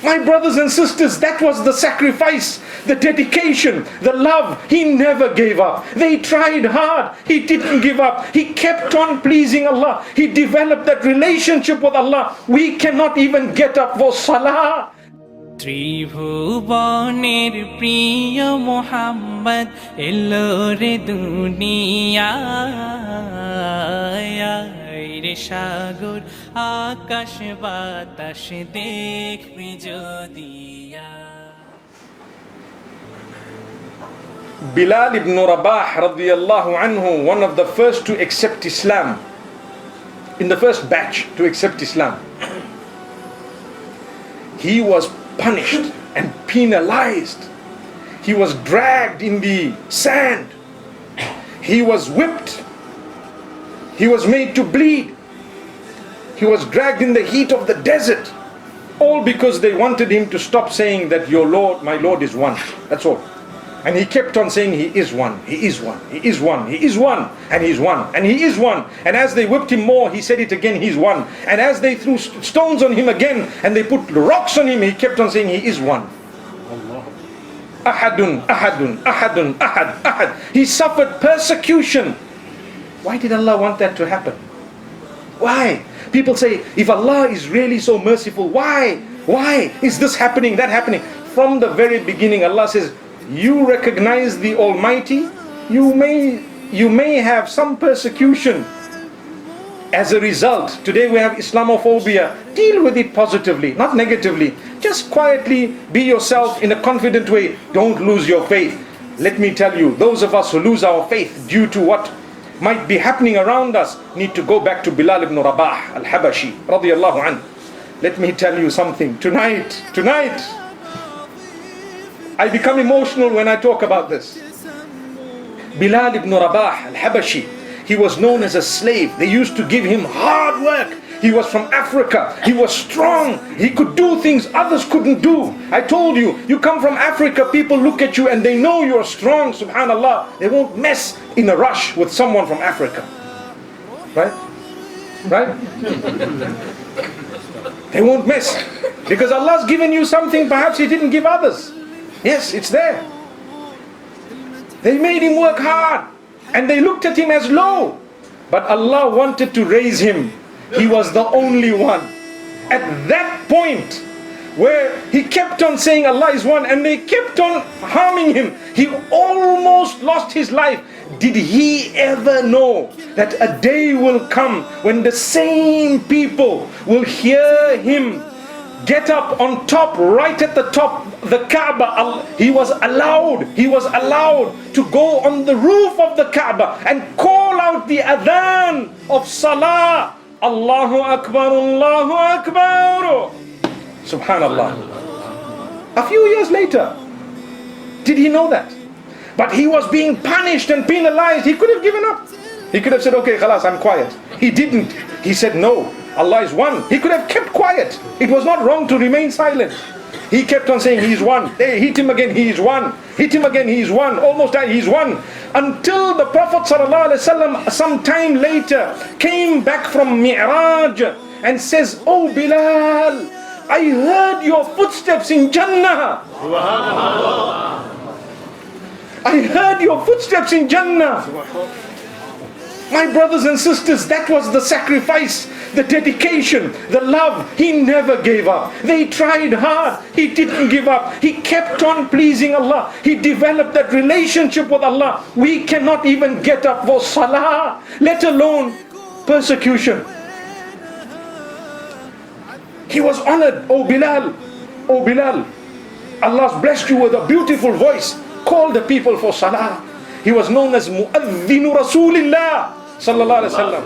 My brothers and sisters, that was the sacrifice, the dedication, the love. He never gave up. They tried hard. He didn't give up. He kept on pleasing Allah. He developed that relationship with Allah. We cannot even get up for salah. ত্রিভুবনের প্রিয় মোহাম্মদ এলো রে দুনিয়ায় রে সাগর আকাশ বাতাস দেখবি যদিয়া Bilal ibn Rabah radiyallahu anhu, one of the first to accept Islam, in the first batch to accept Islam. He was punished and penalized. He was dragged in the sand. He was whipped. He was made to bleed. He was dragged in the heat of the desert. All because they wanted him to stop saying that your Lord, my Lord is one. That's all. And he kept on saying he is one, he is one, he is one, he is one, and he's one, and he is one. And as they whipped him more, he said it again, he's one. And as they threw stones on him again, and they put rocks on him, he kept on saying he is one. Ahadun, ahadun, ahadun, ahad, ahad. He suffered persecution. Why did Allah want that to happen? Why? People say, if Allah is really so merciful, why? Why is this happening, that happening? From the very beginning, Allah says, you recognize the Almighty, you may have some persecution as a result. Today we have Islamophobia. Deal with it positively, not negatively. Just quietly be yourself in a confident way. Don't lose your faith. Let me tell you, those of us who lose our faith due to what might be happening around us need to go back to Bilal ibn Rabah al-Habashi radiyallahu anhu. Let me tell you something. Tonight, I become emotional when I talk about this. Bilal ibn Rabah al-Habashi, he was known as a slave. They used to give him hard work. He was from Africa. He was strong. He could do things others couldn't do. I told you, you come from Africa, people look at you and they know you're strong, subhanallah. They won't mess in a rush with someone from Africa. Right? Right? They won't mess. Because Allah's given you something perhaps He didn't give others. Yes, it's there. They made him work hard and they looked at him as low. But Allah wanted to raise him. He was the only one. At that point where he kept on saying Allah is one and they kept on harming him, he almost lost his life. Did he ever know that a day will come when the same people will hear him get up on top, right at the top, the Kaaba? He was allowed to go on the roof of the Kaaba and call out the adhan of Salah. Allahu Akbar, Allahu Akbar. Subhanallah. A few years later, did he know that? But he was being punished and penalized. He could have given up. He could have said, okay, khalas, I'm quiet. He didn't. He said, no, Allah is one. He could have kept quiet. It was not wrong to remain silent. He kept on saying, he is one. They hit him again, he is one. Hit him again, he is one. Almost died, he is one. Until the Prophet ﷺ, some time later, came back from Mi'raj and says, oh Bilal, I heard your footsteps in Jannah. I heard your footsteps in Jannah. My brothers and sisters, that was the sacrifice, the dedication, the love. He never gave up. They tried hard. He didn't give up. He kept on pleasing Allah. He developed that relationship with Allah. We cannot even get up for salah, let alone persecution. He was honored. Oh Bilal, oh Bilal, Allah's blessed you with a beautiful voice. Call the people for salah. He was known as Mu'adhdhinu Rasulillah sallallahu alaihi wasallam.